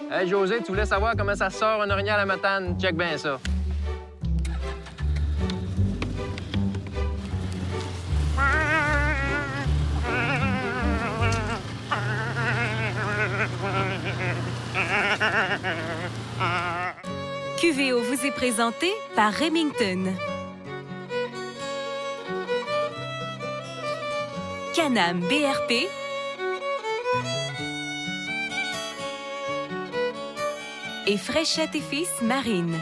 Hey, José, tu voulais savoir comment ça sort un orignal à Matane? Check bien ça. QVO vous est présenté par Remington. Can-Am BRP. Et Fréchette et Fils Marine.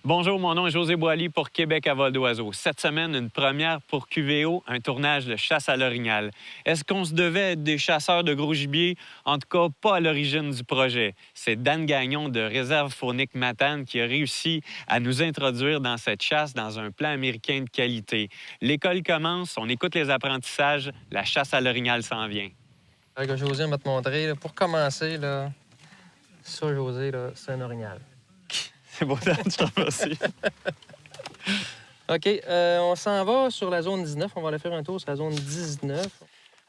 Bonjour, mon nom est José Boily pour Québec à vol d'oiseau. Cette semaine, une première pour QVO, un tournage de chasse à l'orignal. Est-ce qu'on se devait être des chasseurs de gros gibier? En tout cas, pas à l'origine du projet. C'est Dan Gagnon de Réserve faunique Matane qui a réussi à nous introduire dans cette chasse dans un plan américain de qualité. L'école commence, on écoute les apprentissages, la chasse à l'orignal s'en vient. José, on va te montrer. Là, pour commencer, là, ça, José, là, c'est un orignal. C'est beau, Dan, je te remercie. OK, on s'en va sur la zone 19. On va aller faire un tour sur la zone 19.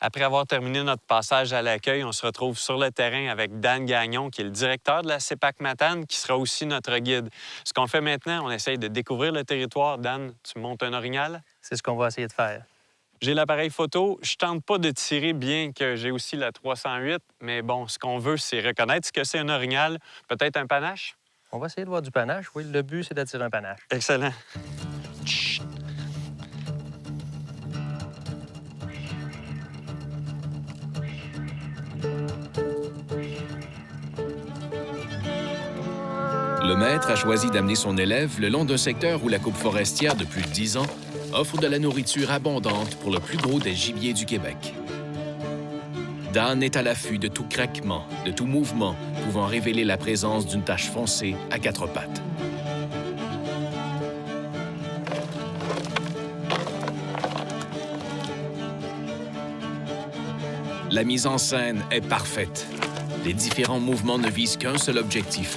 Après avoir terminé notre passage à l'accueil, on se retrouve sur le terrain avec Dan Gagnon, qui est le directeur de la CEPAC Matane, qui sera aussi notre guide. Ce qu'on fait maintenant, on essaye de découvrir le territoire. Dan, tu montes un orignal? C'est ce qu'on va essayer de faire. J'ai l'appareil photo. Je tente pas de tirer, bien que j'ai aussi la 308. Mais bon, ce qu'on veut, c'est reconnaître ce que c'est un orignal. Peut-être un panache? On va essayer de voir du panache. Oui, le but, c'est d'attirer un panache. Excellent. Le maître a choisi d'amener son élève le long d'un secteur où la coupe forestière de plus de 10 ans offre de la nourriture abondante pour le plus gros des gibiers du Québec. Dan est à l'affût de tout craquement, de tout mouvement pouvant révéler la présence d'une tache foncée à quatre pattes. La mise en scène est parfaite. Les différents mouvements ne visent qu'un seul objectif: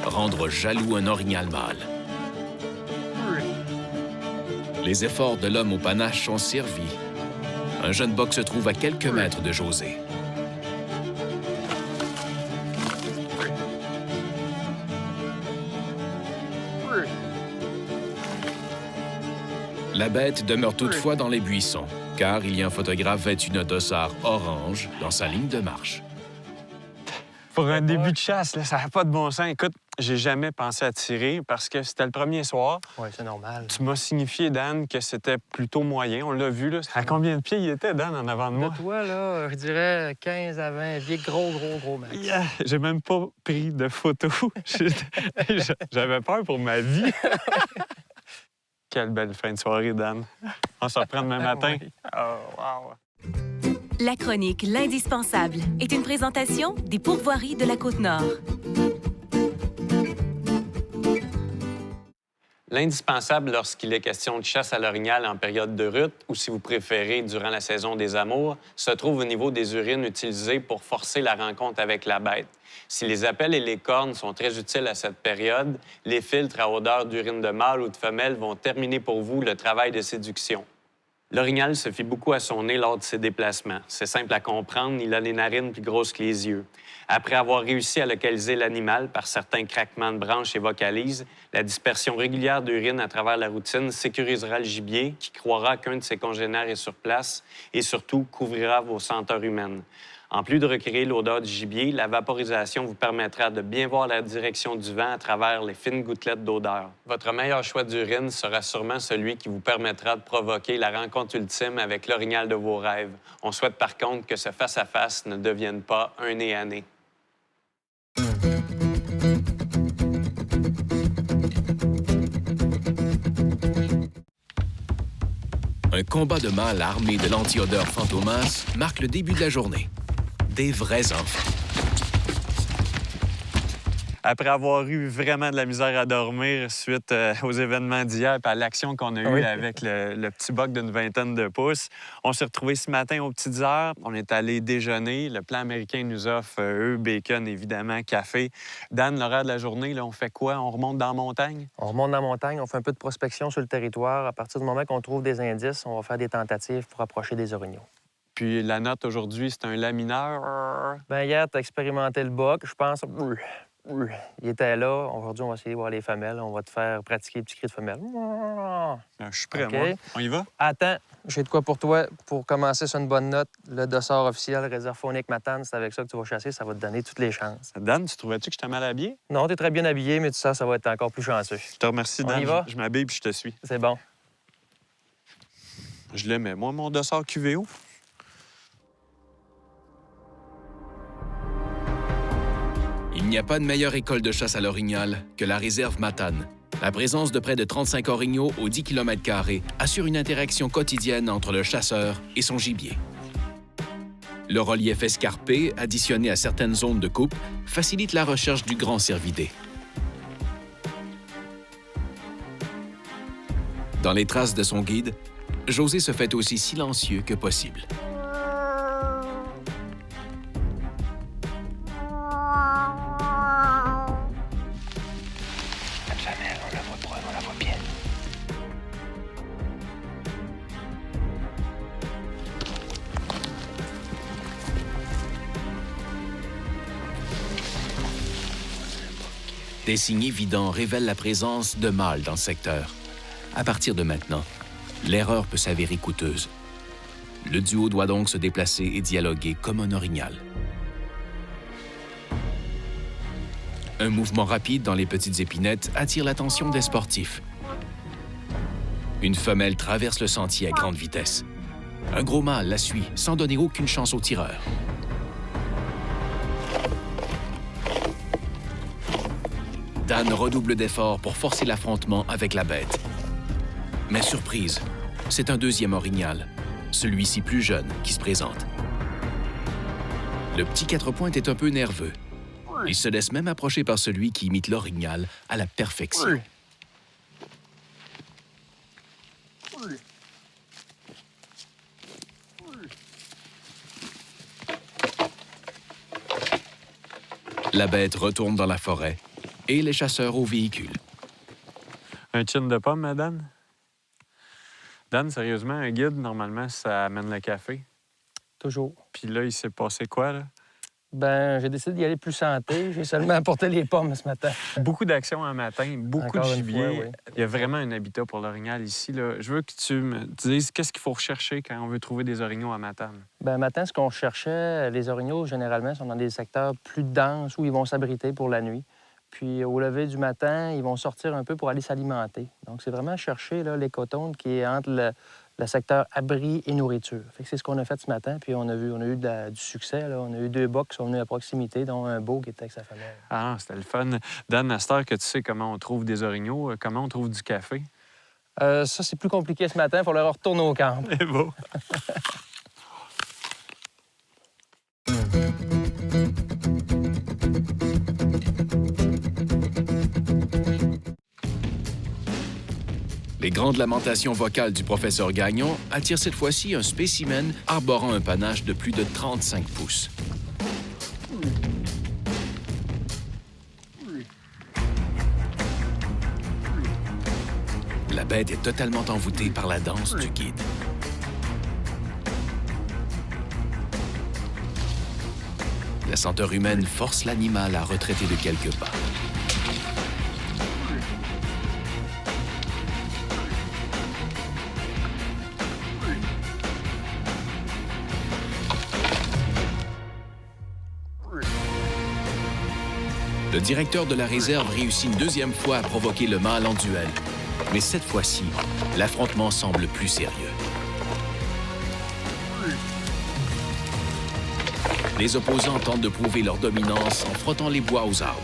rendre jaloux un orignal mâle. Les efforts de l'homme au panache sont servis. Un jeune boc se trouve à quelques mètres de José. La bête demeure toutefois dans les buissons, car il y a un photographe vêtu d'un dossard orange dans sa ligne de marche. Pour un début de chasse, là, ça n'a pas de bon sens. Écoute, j'ai jamais pensé à tirer parce que c'était le premier soir. Oui, c'est normal. Tu m'as signifié, Dan, que c'était plutôt moyen. On l'a vu, là. À combien de pieds il était, Dan, en avant de moi? De toi, là, je dirais 15 à 20 pieds, gros max. Yeah! J'ai même pas pris de photos. J'avais peur pour ma vie. Quelle belle fin de soirée, Dan. On se reprend demain matin. Oui. Oh, wow! La chronique L'Indispensable est une présentation des pourvoiries de la Côte-Nord. L'indispensable lorsqu'il est question de chasse à l'orignal en période de rut ou, si vous préférez, durant la saison des amours, se trouve au niveau des urines utilisées pour forcer la rencontre avec la bête. Si les appels et les cornes sont très utiles à cette période, les filtres à odeur d'urine de mâle ou de femelle vont terminer pour vous le travail de séduction. L'orignal se fie beaucoup à son nez lors de ses déplacements. C'est simple à comprendre, il a les narines plus grosses que les yeux. Après avoir réussi à localiser l'animal par certains craquements de branches et vocalises, la dispersion régulière d'urine à travers la routine sécurisera le gibier qui croira qu'un de ses congénères est sur place et surtout couvrira vos senteurs humaines. En plus de recréer l'odeur du gibier, la vaporisation vous permettra de bien voir la direction du vent à travers les fines gouttelettes d'odeur. Votre meilleur choix d'urine sera sûrement celui qui vous permettra de provoquer la rencontre ultime avec l'orignal de vos rêves. On souhaite par contre que ce face-à-face ne devienne pas un nez à nez. Un combat de mâles armés de l'anti-odeur Fantomas marque le début de la journée. Des vrais enfants. Après avoir eu vraiment de la misère à dormir suite aux événements d'hier et à l'action qu'on a eue avec le petit boc d'une 20aine de pouces, on s'est retrouvés ce matin aux petites heures. On est allé déjeuner. Le plan américain nous offre œufs, bacon, évidemment, café. Dan, l'horaire de la journée, là, on fait quoi? On remonte dans la montagne? On remonte dans la montagne, on fait un peu de prospection sur le territoire. À partir du moment qu'on trouve des indices, on va faire des tentatives pour approcher des orignaux. Puis la note aujourd'hui, c'est un lamineur. Bien, hier, tu as expérimenté le boc. Je pense... Il était là. Aujourd'hui, on va essayer de voir les femelles. On va te faire pratiquer les petits cris de femelles. Je suis prêt, OK. moi. On y va? Attends, j'ai de quoi pour toi pour commencer sur une bonne note. Le dossard officiel réserve faunique Matane, c'est avec ça que tu vas chasser. Ça va te donner toutes les chances. Dan, tu trouvais-tu que j'étais mal habillé? Non, tu es très bien habillé, mais tu sais, ça va être encore plus chanceux. Je te remercie, Dan. On y va? Je m'habille puis je te suis. C'est bon. Je le mets, moi, mon dossard QVO. Il n'y a pas de meilleure école de chasse à l'orignal que la réserve Matane. La présence de près de 35 orignaux aux 10 km² assure une interaction quotidienne entre le chasseur et son gibier. Le relief escarpé, additionné à certaines zones de coupe, facilite la recherche du grand cervidé. Dans les traces de son guide, José se fait aussi silencieux que possible. Des signes évidents révèlent la présence de mâles dans le secteur. À partir de maintenant, l'erreur peut s'avérer coûteuse. Le duo doit donc se déplacer et dialoguer comme un orignal. Un mouvement rapide dans les petites épinettes attire l'attention des sportifs. Une femelle traverse le sentier à grande vitesse. Un gros mâle la suit sans donner aucune chance au tireur. Dan redouble d'efforts pour forcer l'affrontement avec la bête. Mais surprise, c'est un deuxième orignal, celui-ci plus jeune, qui se présente. Le petit 4 pointes est un peu nerveux. Il se laisse même approcher par celui qui imite l'orignal à la perfection. La bête retourne dans la forêt et les chasseurs au véhicule. Un chin de pomme, Dan? Dan, sérieusement, un guide, normalement, ça amène le café. Toujours. Puis là, il s'est passé quoi, là? Ben, j'ai décidé d'y aller plus santé. J'ai seulement apporté les pommes ce matin. Beaucoup d'action un matin, beaucoup Encore de une gibier. fois, oui. Il y a vraiment un habitat pour l'orignal ici, là. Je veux que tu me dises qu'est-ce qu'il faut rechercher quand on veut trouver des orignaux à Matane. Ben, matin, ce qu'on cherchait, les orignaux, généralement, sont dans des secteurs plus denses où ils vont s'abriter pour la nuit. Puis, au lever du matin, ils vont sortir un peu pour aller s'alimenter. Donc, c'est vraiment chercher là, l'écotone qui est entre le secteur abri et nourriture. Fait que c'est ce qu'on a fait ce matin, puis on a eu du succès. Là. On a eu 2 bocs qui sont venus à proximité, dont un beau qui était avec sa femelle. Ah, c'était le fun. Dan, à cette heure que tu sais comment on trouve des orignaux, comment on trouve du café? Ça, c'est plus compliqué ce matin. Il faut leur retourner au camp. C'est beau. Les grandes lamentations vocales du professeur Gagnon attirent cette fois-ci un spécimen arborant un panache de plus de 35 pouces. La bête est totalement envoûtée par la danse du guide. La senteur humaine force l'animal à retraiter de quelques pas. Le directeur de la réserve réussit une deuxième fois à provoquer le mâle en duel. Mais cette fois-ci, l'affrontement semble plus sérieux. Les opposants tentent de prouver leur dominance en frottant les bois aux arbres.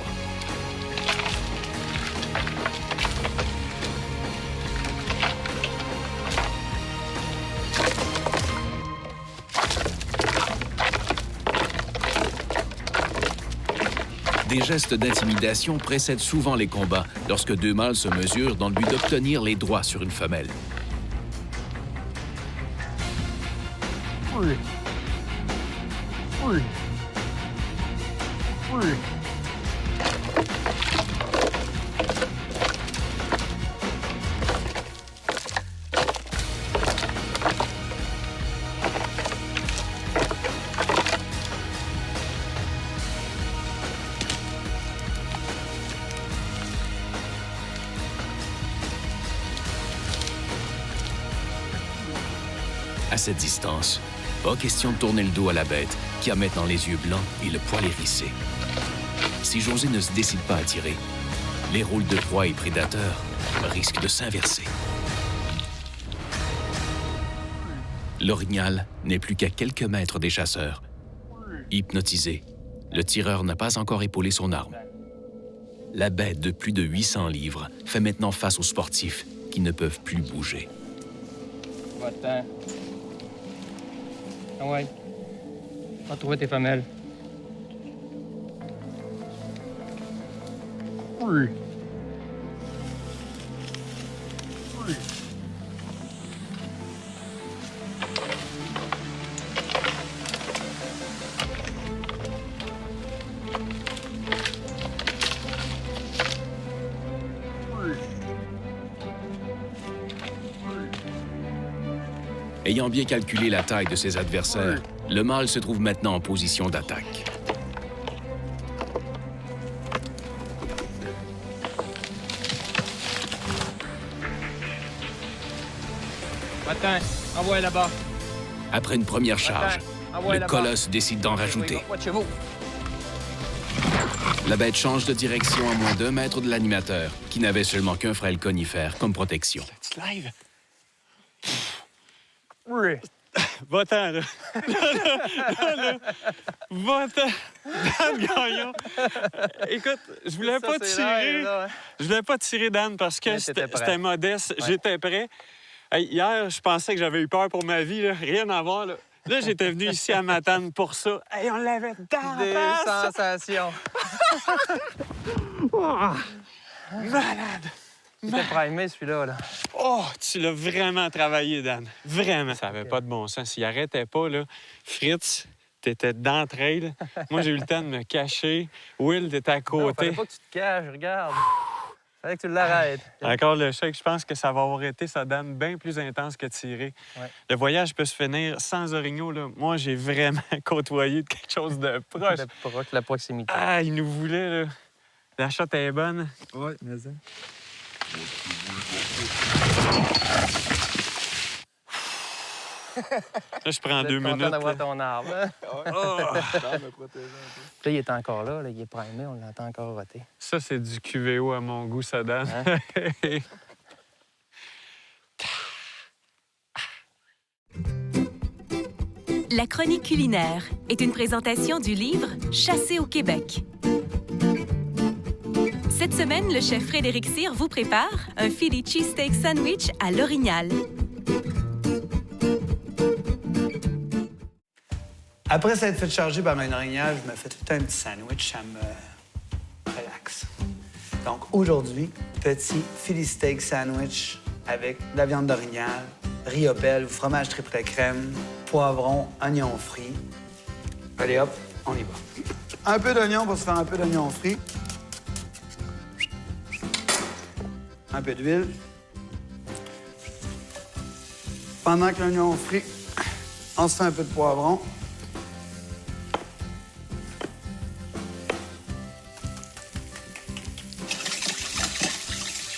Des gestes d'intimidation précèdent souvent les combats lorsque deux mâles se mesurent dans le but d'obtenir les droits sur une femelle. À cette distance, pas question de tourner le dos à la bête, qui a maintenant les yeux blancs et le poil hérissé. Si José ne se décide pas à tirer, les rôles de proie et prédateur risquent de s'inverser. L'orignal n'est plus qu'à quelques mètres des chasseurs. Hypnotisé, le tireur n'a pas encore épaulé son arme. La bête de plus de 800 livres fait maintenant face aux sportifs qui ne peuvent plus bouger. Va-t'en. Ah ouais. Va trouver tes femelles. Oui. Oui. Ayant bien calculé la taille de ses adversaires, le mâle se trouve maintenant en position d'attaque. Va-t'en. Envoie là-bas. Après une première charge, Envoie le là-bas. colosse décide d'en rajouter. Va de chez vous. La bête change de direction à moins d'1 mètre de l'animateur, qui n'avait seulement qu'un frêle conifère comme protection. Tu live? Oui. Va-t'en, là. Là. Va-t'en. Dan Gagnon. Écoute, je voulais pas tirer. Je voulais pas tirer, Dan, parce que Mais t'étais prêt. c'était modeste. Ouais. J'étais prêt. Hey, hier, je pensais que j'avais eu peur pour ma vie. Là. Rien à voir. Là, là j'étais venu ici à Matane pour ça. Hey, on l'avait dans Des la face. sensations. Malade. C'était primé, celui-là. Là. Oh, tu l'as vraiment travaillé, Dan. Vraiment. Ça avait pas de bon sens. S'il arrêtait pas, là, Fritz, t'étais dans le trail. Moi, j'ai eu le temps de me cacher. Will, t'étais à Non, côté. fallait pas que tu te caches, regarde. Fallait que tu l'arrêtes. Encore le chèque, je pense que ça va avoir été, ça, Dan, bien plus intense que tirer. Ouais. Le voyage peut se finir sans orignaux. Là. Moi, j'ai vraiment côtoyé de quelque chose de proche. La proximité. Ah, il nous voulait, là. La shot est bonne. Ouais, mais ça. Là, je prends 2 content minutes. d'avoir là. ton arme. Hein? Oh, Là, il est encore là. Il est primé. On l'entend encore roter. ça, c'est du QVO à mon goût, ça, Dan. Hein? La chronique culinaire est une présentation du livre Chasser au Québec. Cette semaine, le chef Frédéric Cyr vous prépare un Philly cheesesteak sandwich à l'orignal. Après s'être fait charger par un orignal, je me fais tout un petit sandwich, ça me relaxe. Donc aujourd'hui, petit Philly steak sandwich avec de la viande d'orignal, riz fromage triple crème, poivron, oignon frit. Allez hop, on y va. Un peu d'oignon pour se faire un peu d'oignon frit. Un peu d'huile. Pendant que l'oignon frit, on se fait un peu de poivron.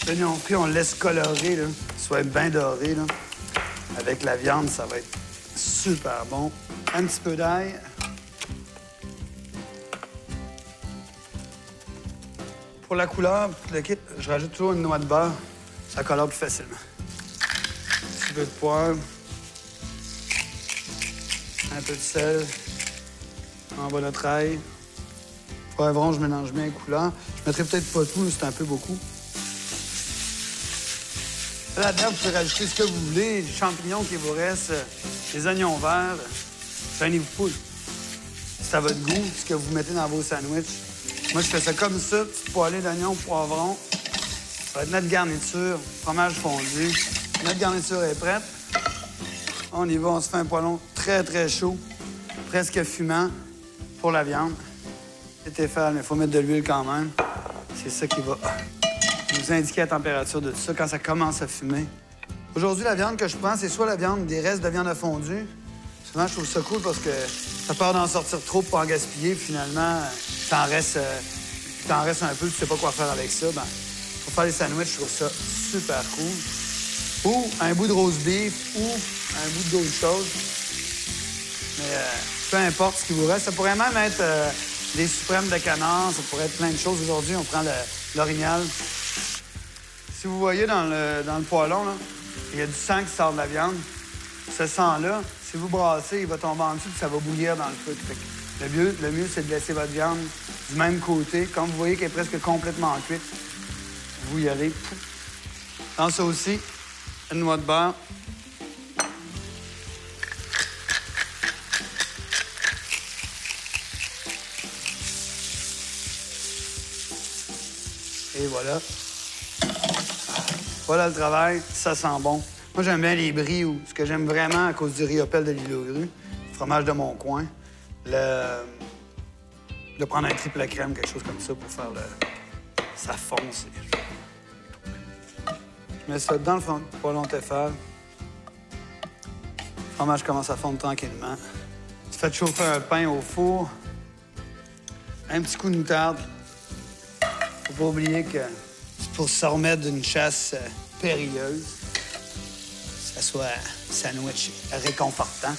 L'oignon frit, on le laisse colorer, là, soit bien doré. Là. Avec la viande, ça va être super bon. Un petit peu d'ail. Pour la couleur, pour le kit, je rajoute toujours une noix de beurre. Ça colore plus facilement. Un petit peu de poivre. Un peu de sel. En bas notre ail. Poivron, je mélange bien les couleurs. Je mettrai peut-être pas tout, c'est un peu beaucoup. Là-dedans, vous pouvez rajouter ce que vous voulez, les champignons qui vous restent, les oignons verts. Gênez-vous pas. C'est à votre goût, ce que vous mettez dans vos sandwichs. Moi, je fais ça comme ça, petite poêlée d'oignons, poivrons. Ça va être notre garniture, fromage fondu. Notre garniture est prête. On y va, on se fait un poêlon très, très chaud, presque fumant pour la viande. C'est Tefal, mais il faut mettre de l'huile quand même. C'est ça qui va nous indiquer la température de tout ça quand ça commence à fumer. Aujourd'hui, la viande que je prends, c'est soit la viande, des restes de viande à fondue. Souvent, je trouve ça cool parce que t'as peur d'en sortir trop pour en gaspiller. Puis finalement, t'en restes un peu, tu sais pas quoi faire avec ça. Ben, pour faire les sandwichs, je trouve ça super cool. Ou un bout de roast beef, ou un bout d'autre chose. Mais peu importe ce qui vous reste. Ça pourrait même être des suprêmes de canard, ça pourrait être plein de choses. Aujourd'hui, on prend l'orignal. Si vous voyez dans le poêlon, là, il y a du sang qui sort de la viande. Ce sang-là, si vous brassez, il va tomber en dessous et ça va bouillir dans le feu. Le mieux, c'est de laisser votre viande du même côté. Quand vous voyez qu'elle est presque complètement cuite, vous y allez. Dans ça aussi, une noix de beurre. Et voilà. Voilà le travail, ça sent bon. Moi, j'aime bien les bris ou ce que j'aime vraiment à cause du riopelle de l'île aux grues, le fromage de mon coin, de prendre un triple crème, quelque chose comme ça pour faire ça fonce. Je mets ça dans le poêlon Tefal. Le fromage commence à fondre tranquillement. Tu fais chauffer un pain au four. Un petit coup de moutarde. Faut pas oublier que c'est pour se remettre d'une chasse périlleuse. Que ça soit un sandwich réconfortant.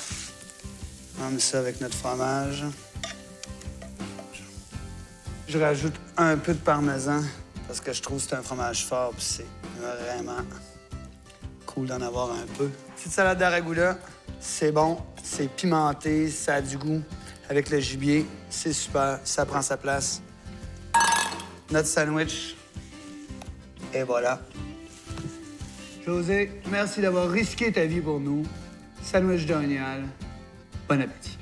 On met ça avec notre fromage. Je rajoute un peu de parmesan parce que je trouve que c'est un fromage fort puis c'est vraiment cool d'en avoir un peu. Petite salade d'aragoula, c'est bon, c'est pimenté, ça a du goût. Avec le gibier, c'est super, ça prend sa place. Notre sandwich, et voilà. José, merci d'avoir risqué ta vie pour nous. Sandwich d'orignal, bon appétit.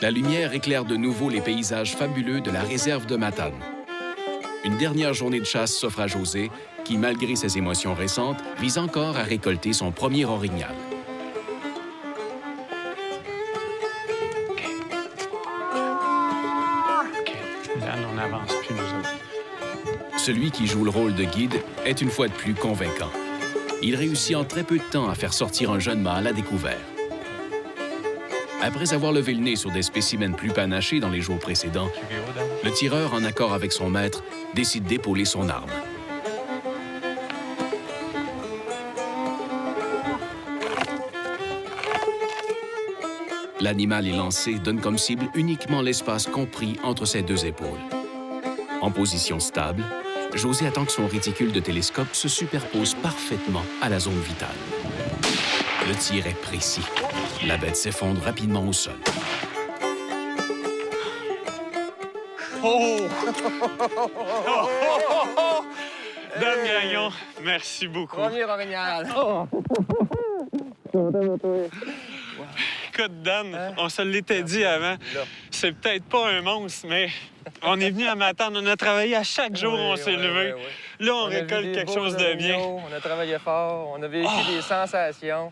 La lumière éclaire de nouveau les paysages fabuleux de la réserve de Matane. Une dernière journée de chasse s'offre à José, qui, malgré ses émotions récentes, vise encore à récolter son premier orignal. Dan, on n'avance plus, nous autres. Celui qui joue le rôle de guide est une fois de plus convaincant. Il réussit en très peu de temps à faire sortir un jeune mâle à découvert. Après avoir levé le nez sur des spécimens plus panachés dans les jours précédents, le tireur, en accord avec son maître, décide d'épauler son arme. L'animal est lancé donne comme cible uniquement l'espace compris entre ses deux épaules. En position stable, José attend que son réticule de télescope se superpose parfaitement à la zone vitale. Le tir est précis. La bête s'effondre rapidement au sol. Oh! Dan Gagnon, merci beaucoup. Premier orignal. Écoute, Dan, on se l'était dit avant, c'est peut-être pas un monstre, mais on est venu à m'attendre. On a travaillé à chaque jour, on s'est levé. Là, on récolte quelque chose de bien. On a travaillé fort, on a vécu des sensations.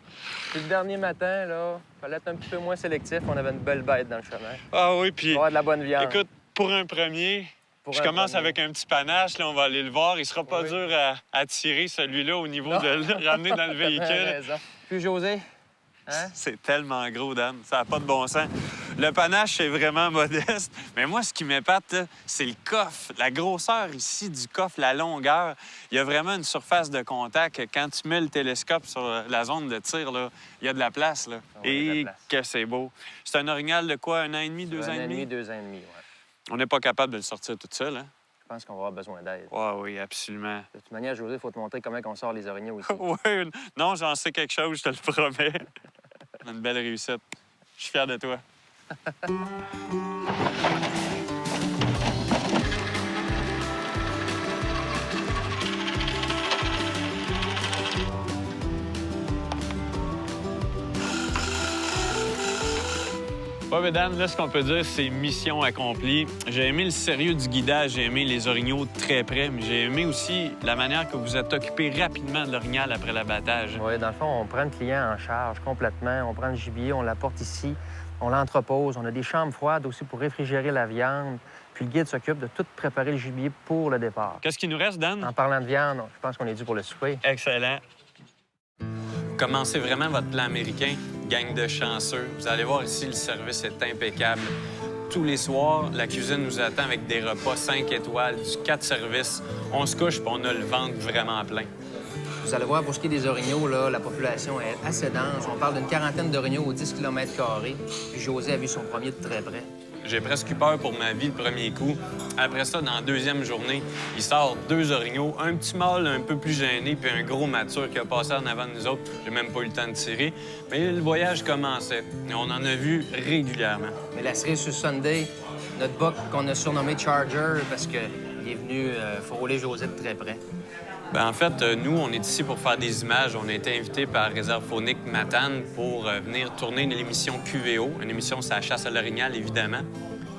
Puis le dernier matin, là, fallait être un petit peu moins sélectif. On avait une belle bête dans le chemin. Ah oui, puis On va avoir de la bonne viande. écoute, pour un premier, je commence avec un petit panache. Là, on va aller le voir. Il sera pas dur à tirer, celui-là, au niveau de le ramener dans le véhicule. Raison. Puis José, hein? C'est tellement gros, Dan. Ça n'a pas de bon sens. Le panache, c'est vraiment modeste. Mais moi, ce qui m'épate, là, c'est le coffre. La grosseur ici du coffre, la longueur. Il y a vraiment une surface de contact. Quand tu mets le télescope sur la zone de tir, là, il y a de la place. Là. Ah ouais, il y a de Et la place. que c'est beau. C'est un orignal de quoi, 1 an et demi, 2 ans et demi? 2 ans et demi, ouais. On n'est pas capable de le sortir tout seul, hein? Je pense qu'on va avoir besoin d'aide. Oui, absolument. De toute manière, José, il faut te montrer comment on sort les orignaux ici. Oui, non, j'en sais quelque chose, je te le promets. Une belle réussite. Je suis fier de toi. Bob et Dan, là, ce qu'on peut dire, c'est mission accomplie. J'ai aimé le sérieux du guidage, j'ai aimé les orignaux de très près, mais j'ai aimé aussi la manière que vous êtes occupé rapidement de l'orignal après l'abattage. Oui, dans le fond, on prend le client en charge complètement. On prend le gibier, on l'apporte ici, on l'entrepose. On a des chambres froides aussi pour réfrigérer la viande. Puis le guide s'occupe de tout préparer le gibier pour le départ. Qu'est-ce qu'il nous reste, Dan? En parlant de viande, je pense qu'on est dû pour le souper. Excellent. Vous commencez vraiment votre plan américain, gang de chanceux. Vous allez voir ici, le service est impeccable. Tous les soirs, la cuisine nous attend avec des repas 5 étoiles, du 4 services. On se couche puis on a le ventre vraiment plein. Vous allez voir, pour ce qui est des orignaux, là, la population est assez dense. On parle d'une quarantaine d'orignaux aux 10 km². Puis José a vu son premier de très près. J'ai presque eu peur pour ma vie le premier coup. Après ça, dans la deuxième journée, il sort 2 orignaux, un petit mâle un peu plus gêné, puis un gros mature qui a passé en avant de nous autres. J'ai même pas eu le temps de tirer. Mais le voyage commençait. Et on en a vu régulièrement. Mais la cerise sur Sunday, notre buck qu'on a surnommé Charger parce qu'il est venu frôler José de très près. Ben, en fait, nous, on est ici pour faire des images. On a été invités par Réserve faunique Matane pour venir tourner l'émission QVO. Une émission, c'est la chasse à l'orignal, évidemment.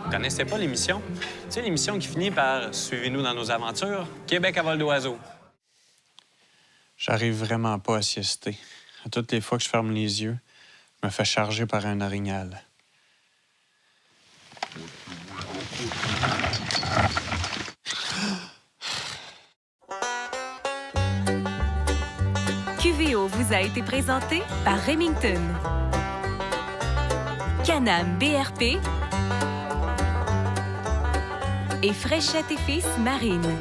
Vous connaissez pas l'émission? Tu sais, l'émission qui finit par « Suivez-nous dans nos aventures », Québec à vol d'oiseau. J'arrive vraiment pas à siester. À toutes les fois que je ferme les yeux, je me fais charger par un orignal. QVO vous a été présenté par Remington, Can-Am BRP et Fréchette et Fils Marine.